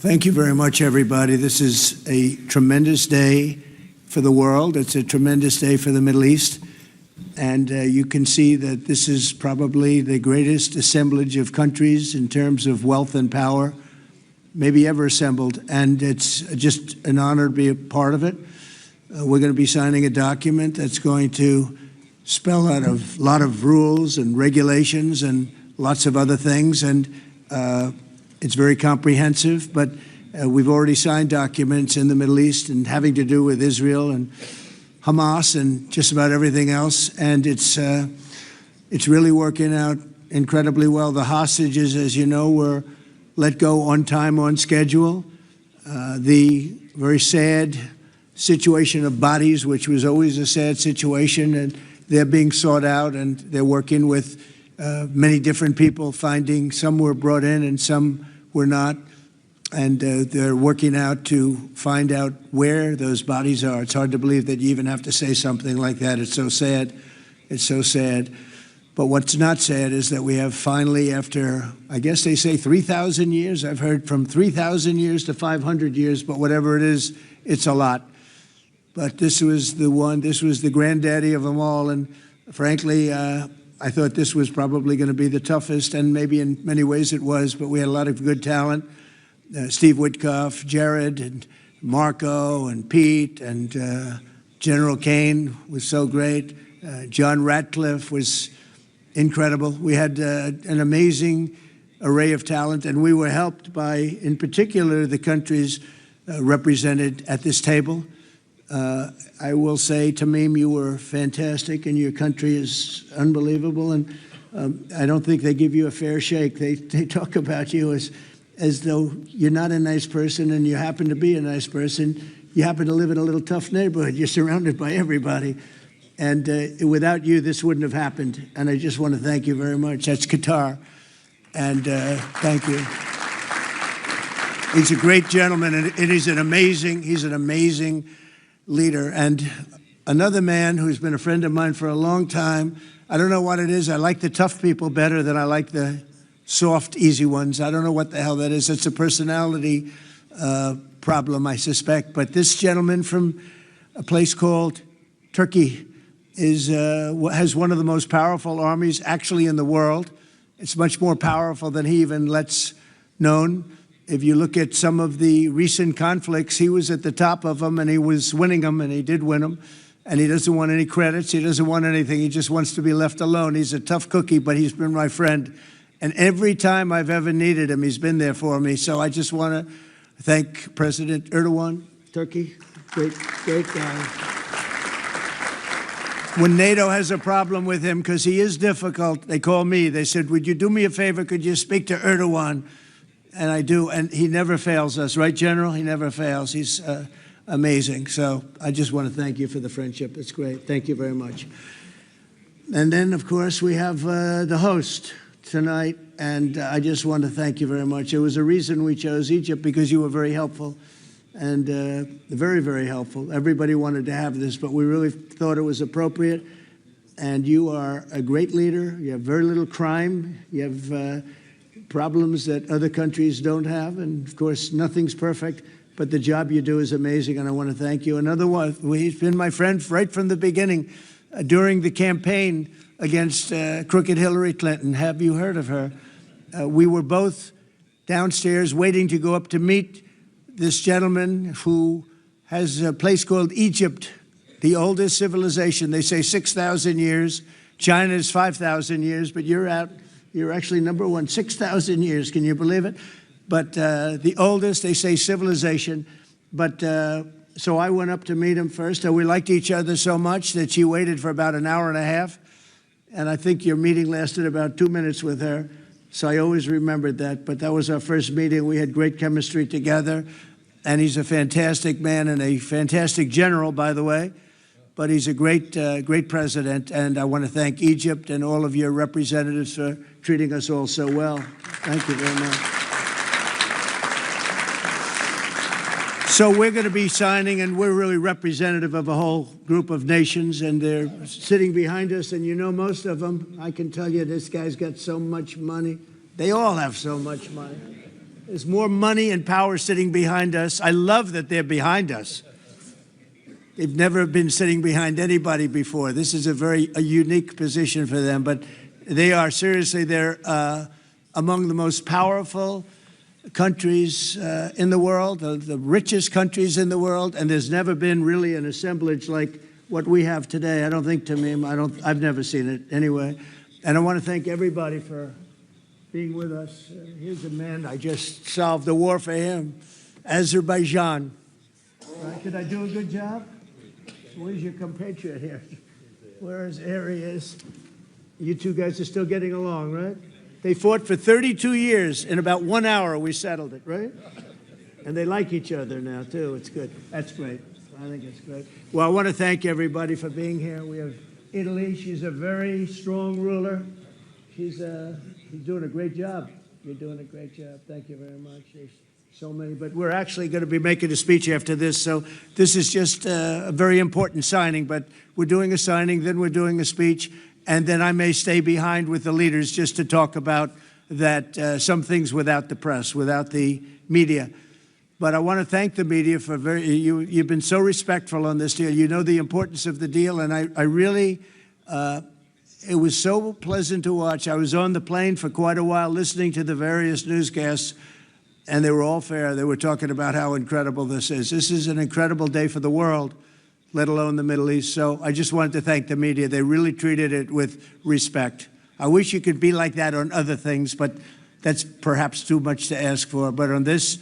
Thank you very much, everybody. This is a tremendous day for the world. It's a tremendous day for the Middle East. And you can see that this is probably the greatest assemblage of countries in terms of wealth and power maybe ever assembled. And it's just an honor to be a part of it. We're going to be signing a document that's going to spell out a lot of rules and regulations and lots of other things. And it's very comprehensive, but we've already signed documents in the Middle East and having to do with Israel and Hamas and just about everything else. And it's really working out incredibly well. The hostages, as you know, were let go on time, on schedule. The very sad situation of bodies, which was always a sad situation, and they're being sought out, and they're working with many different people, finding some were brought in and some were not. And they're working out to find out where those bodies are. It's hard to believe that you even have to say something like that. It's so sad. It's so sad. But what's not sad is that we have finally, after, I guess they say 3,000 years, I've heard from 3,000 years to 500 years, but whatever it is, it's a lot. But this was the one, this was the granddaddy of them all. And frankly, I thought this was probably going to be the toughest, and maybe in many ways it was, but we had a lot of good talent. Steve Witkoff, Jared, and Marco, and Pete, and General Kane was so great. John Ratcliffe was incredible. We had an amazing array of talent, and we were helped by, in particular, the countries represented at this table. I will say, Tamim, you were fantastic, and your country is unbelievable, and I don't think they give you a fair shake. They talk about you as though you're not a nice person, and you happen to be a nice person. You happen to live in a little tough neighborhood. You're surrounded by everybody. And without you, this wouldn't have happened. And I just want to thank you very much. That's Qatar. And thank you. He's a great gentleman, and he's an amazing leader. And another man who's been a friend of mine for a long time. I don't know what it is. I like the tough people better than I like the soft, easy ones. I don't know what the hell that is. It's a personality problem, I suspect. But this gentleman from a place called Turkey has one of the most powerful armies actually in the world. It's much more powerful than he even lets known. If you look at some of the recent conflicts, he was at the top of them, and he was winning them, and he did win them. And he doesn't want any credits. He doesn't want anything. He just wants to be left alone. He's a tough cookie, but he's been my friend. And every time I've ever needed him, he's been there for me. So I just want to thank President Erdogan, Turkey, great guy. When NATO has a problem with him, because he is difficult, they call me. They said, would you do me a favor? Could you speak to Erdogan? And I do, and he never fails us. Right, General? He never fails. He's amazing. So I just want to thank you for the friendship. It's great. Thank you very much. And then, of course, we have the host tonight, and I just want to thank you very much. There was a reason we chose Egypt, because you were very helpful, and very, very helpful. Everybody wanted to have this, but we really thought it was appropriate, and you are a great leader. You have very little crime. You have problems that other countries don't have, and of course, nothing's perfect, but the job you do is amazing, and I want to thank you. Another one, he's been my friend right from the beginning, during the campaign against crooked Hillary Clinton. Have you heard of her? We were both downstairs waiting to go up to meet this gentleman who has a place called Egypt, the oldest civilization. They say 6,000 years. China's 5,000 years, but you're actually number one, 6,000 years. Can you believe it? But the oldest, they say, civilization. But so I went up to meet him first. And we liked each other so much that she waited for about an hour and a half. And I think your meeting lasted about 2 minutes with her. So I always remembered that. But that was our first meeting. We had great chemistry together. And he's a fantastic man and a fantastic general, by the way. But he's a great president. And I want to thank Egypt and all of your representatives for treating us all so well. Thank you very much. So we're going to be signing, and we're really representative of a whole group of nations, and they're sitting behind us, and you know most of them. I can tell you this guy's got so much money. They all have so much money. There's more money and power sitting behind us. I love that they're behind us. They've never been sitting behind anybody before. This is a unique position for them, but they are seriously, they're among the most powerful countries in the world, the richest countries in the world, and there's never been really an assemblage like what we have today. I don't think, Tamim, I've never seen it anyway. And I want to thank everybody for being with us. Here's a man, I just solved the war for him, Azerbaijan. Right? Did I do a good job? Where's your compatriot here? Where's Arias? You two guys are still getting along, right? They fought for 32 years. In about 1 hour, we settled it, right? And they like each other now, too. It's good. That's great. I think it's great. Well, I want to thank everybody for being here. We have Italy. She's a very strong ruler. She's doing a great job. You're doing a great job. Thank you very much. There's so many, but we're actually going to be making a speech after this, so this is just a very important signing, but we're doing a signing, then we're doing a speech, and then I may stay behind with the leaders just to talk about that, some things without the press, without the media. But I want to thank the media for you've been so respectful on this deal. You know the importance of the deal, and I really, it was so pleasant to watch. I was on the plane for quite a while listening to the various newscasts, and they were all fair. They were talking about how incredible this is. This is an incredible day for the world, let alone the Middle East. So I just wanted to thank the media. They really treated it with respect. I wish you could be like that on other things, but that's perhaps too much to ask for. But on this,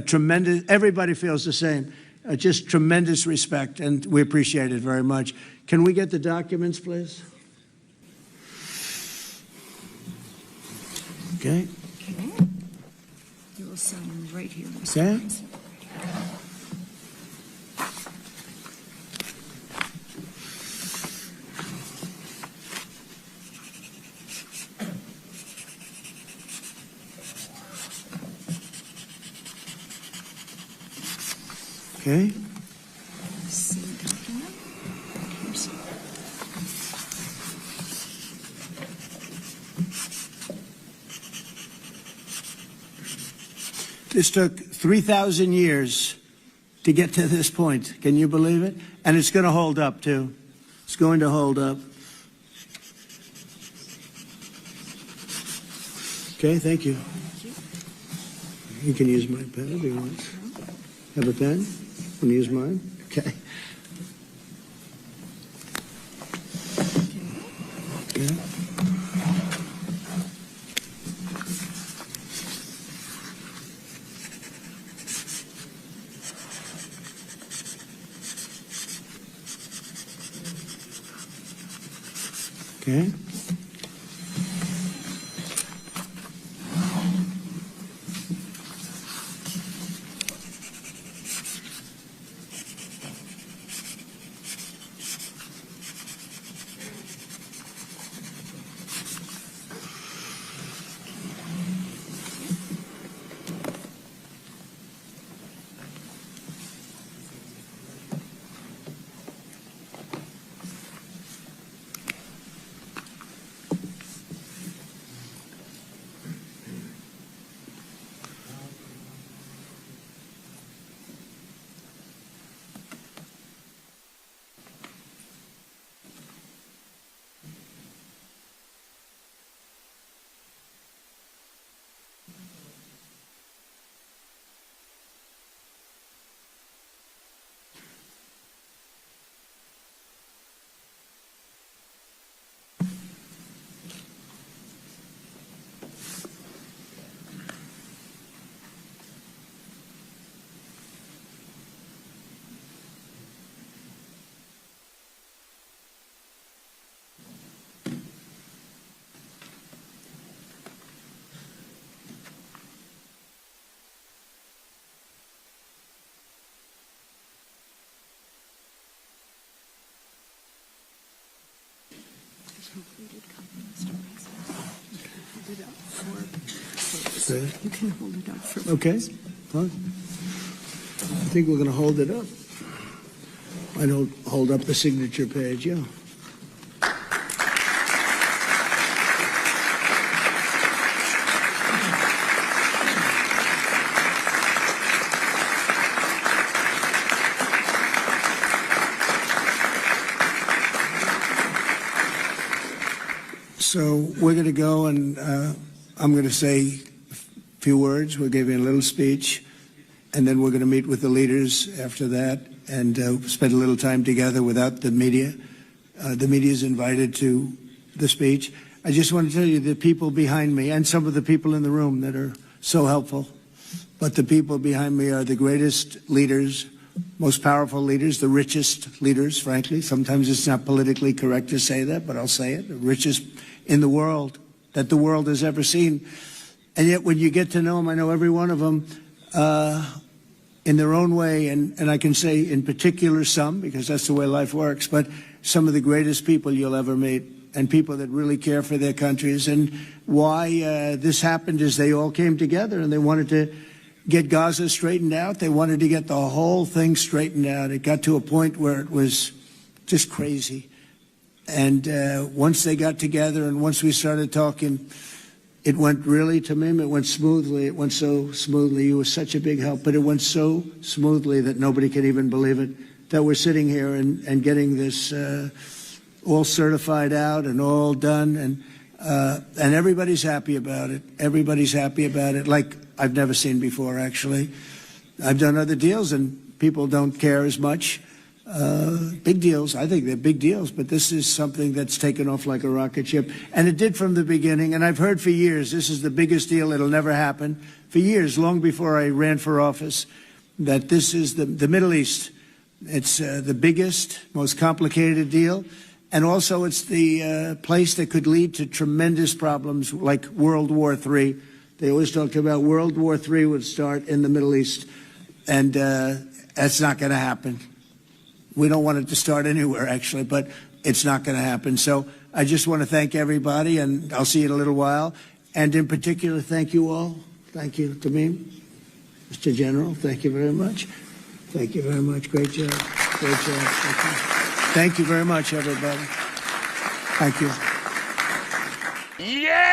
tremendous, everybody feels the same. Just tremendous respect, and we appreciate it very much. Can we get the documents, please? Okay. You will sign right here. Okay. Okay. See the document? Here's This took 3,000 years to get to this point. Can you believe it? And it's going to hold up, too. It's going to hold up. Okay, thank you. You can use my pen if you want. Have a pen? Want to use mine? Okay. Okay. Okay. completed copy, Mr. President. You can hold it up for Okay. Fine. I think we're going to hold it up. I don't hold up the signature page, yeah. So we're going to go, and I'm going to say a few words. We'll give you a little speech, and then we're going to meet with the leaders after that and spend a little time together without the media. The media is invited to the speech. I just want to tell you the people behind me and some of the people in the room that are so helpful, but the people behind me are the greatest leaders, most powerful leaders, the richest leaders, frankly. Sometimes it's not politically correct to say that, but I'll say it, the richest in the world that the world has ever seen. And yet when you get to know them, I know every one of them in their own way, and I can say in particular some, because that's the way life works, but some of the greatest people you'll ever meet, and people that really care for their countries. And why this happened is they all came together and they wanted to get Gaza straightened out. They wanted to get the whole thing straightened out. It got to a point where it was just crazy. And once they got together and once we started talking, it went really, Tamim, it went smoothly. It went so smoothly. You were such a big help, but it went so smoothly that nobody can even believe it, that we're sitting here and getting this all certified out and all done. And everybody's happy about it. Everybody's happy about it, like I've never seen before, actually. I've done other deals and people don't care as much. Big deals, I think they're big deals, but this is something that's taken off like a rocket ship. And it did from the beginning, and I've heard for years, this is the biggest deal, it'll never happen. For years, long before I ran for office, that this is the Middle East. It's the biggest, most complicated deal. And also it's the place that could lead to tremendous problems like World War III. They always talked about World War III would start in the Middle East, and that's not going to happen. We don't want it to start anywhere, actually, but it's not going to happen. So I just want to thank everybody, and I'll see you in a little while. And in particular, thank you all. Thank you, Tamim. Mr. General, thank you very much. Thank you very much. Great job. Great job. Thank you very much, everybody. Thank you. Yeah!